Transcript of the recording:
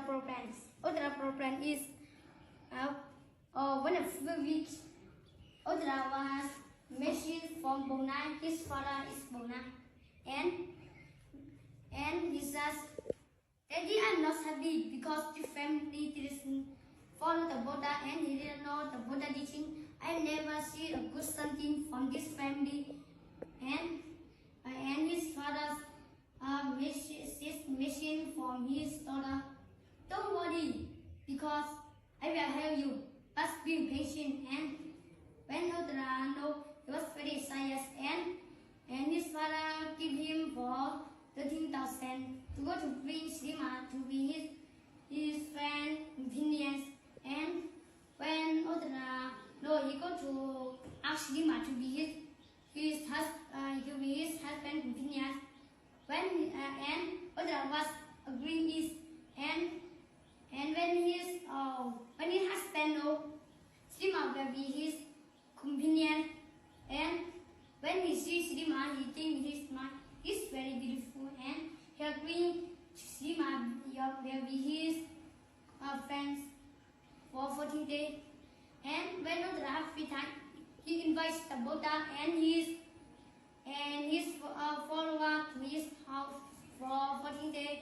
Udra plan is one of the week. Udra was machine from Bona. His father is Bona, and he says, "Daddy, I'm not happy because the family didn't follow the Buddha and he didn't know the Buddha teaching. I never see a good something from this family." And his father mission from his daughter. "Don't worry, because I will help you. But be patient." And when Udra know, he was very excited, and his father gave him for 13,000 to go to bring Srima to be his friend companions. And when Udra know, he go to ask Srima to be his husband companion. And Udra was agreeing and when his husband know, Srima will be his companion. And when he sees Srima, he thinks his mind is very beautiful, and he agrees Srima will be his friends for 14 days. And when Udra has free time, he invites the Buddha and his follower to his house for 14 days.